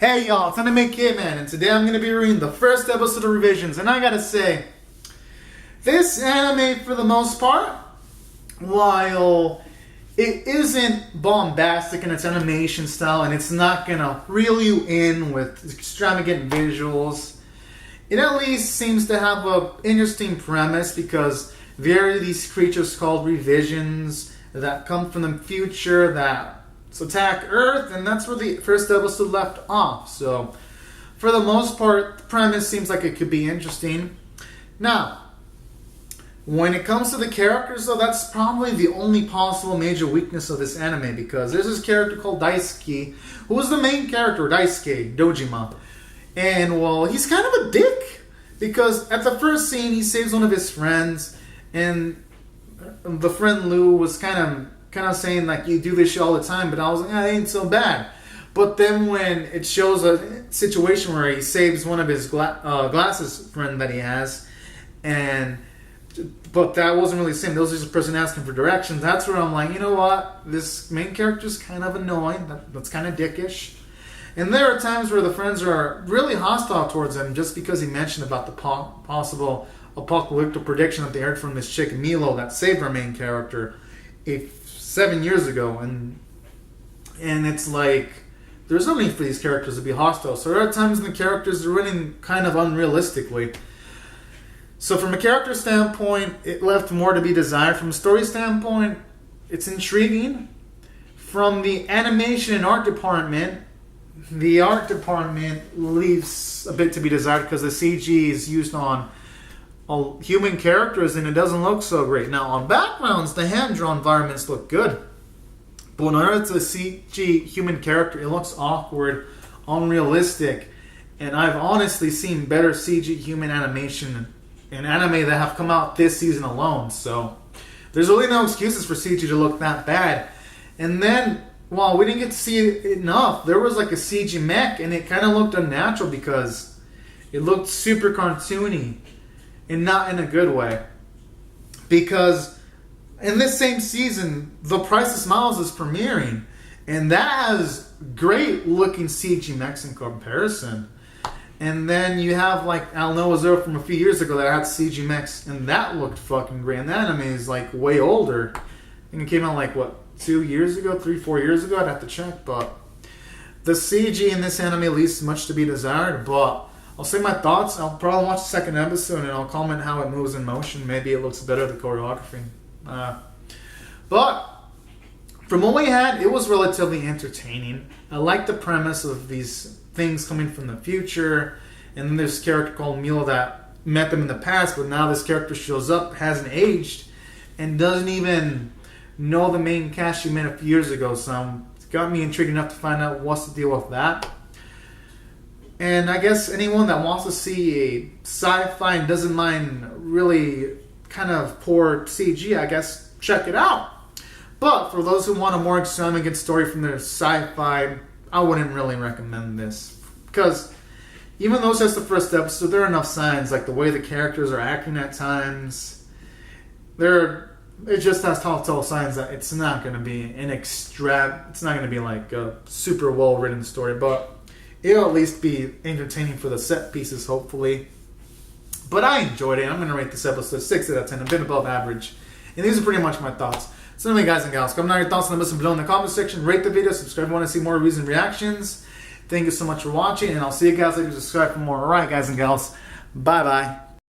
Hey y'all, it's Anime Kidman, and today I'm going to be reading the first episode of Revisions, and I gotta say, this anime for the most part, while it isn't bombastic in its animation style, and it's not going to reel you in with extravagant visuals, it at least seems to have an interesting premise, because there are these creatures called Revisions that come from the future that attack Earth, and that's where the first episode left off. So, for the most part, the premise seems like it could be interesting. Now, when it comes to the characters, though, that's probably the only possible major weakness of this anime, because there's this character called Daisuke, who is the main character, Daisuke Dojima. And, well, he's kind of a dick, because at the first scene, he saves one of his friends, and the friend Lou was kind of saying like, you do this shit all the time, but I was like, it ain't so bad. But then when it shows a situation where he saves one of his glasses friend that he has, but that wasn't really the same. That was just a person asking for directions. That's where I'm like, you know what? This main character's kind of annoying. That's kind of dickish. And there are times where the friends are really hostile towards him just because he mentioned about the possible apocalyptic prediction that they heard from this chick Milo that saved our main character 7 years ago, and it's like there's no need for these characters to be hostile. So there are times when the characters are running kind of unrealistically. So from a character standpoint, it left more to be desired. From a story standpoint, it's intriguing. From the animation and art department, the art department leaves a bit to be desired because the CG is used on human characters and it doesn't look so great. Now on backgrounds, the hand-drawn environments look good, but when it's a CG human character, it looks awkward, unrealistic, and I've honestly seen better CG human animation in anime that have come out this season alone. So there's really no excuses for CG to look that bad. And then while we didn't get to see it enough, there was like a CG mech and it kind of looked unnatural because it looked super cartoony. And not in a good way. Because in this same season, The Price of Smiles is premiering. And that has great looking CG mechs in comparison. And then you have like Al Noah Zero from a few years ago that had CG mechs. And that looked fucking great. And that anime is like way older. And it came out like what, 4 years ago? I'd have to check. But the CG in this anime leaves much to be desired. But I'll say my thoughts. I'll probably watch the second episode and I'll comment how it moves in motion. Maybe it looks better, the choreography. But from what we had, it was relatively entertaining. I like the premise of these things coming from the future. And then there's this character called Milo that met them in the past, but now this character shows up, hasn't aged, and doesn't even know the main cast she met a few years ago. So it's got me intrigued enough to find out what's the deal with that. And I guess anyone that wants to see a sci-fi and doesn't mind really kind of poor CG, I guess, check it out. But for those who want a more extravagant story from their sci-fi, I wouldn't really recommend this. Because even though it's just the first episode, there are enough signs, like the way the characters are acting at times. It just has telltale signs that it's not going to be it's not going to be like a super well-written story, but it'll at least be entertaining for the set pieces, hopefully. But I enjoyed it. I'm going to rate this episode 6 out of 10, a bit above average. And these are pretty much my thoughts. So anyway, guys and gals, comment down your thoughts on the listen below in the comment section. Rate the video, subscribe if you want to see more reviews and reactions. Thank you so much for watching, and I'll see you guys later. Subscribe for more. Alright, guys and gals. Bye-bye.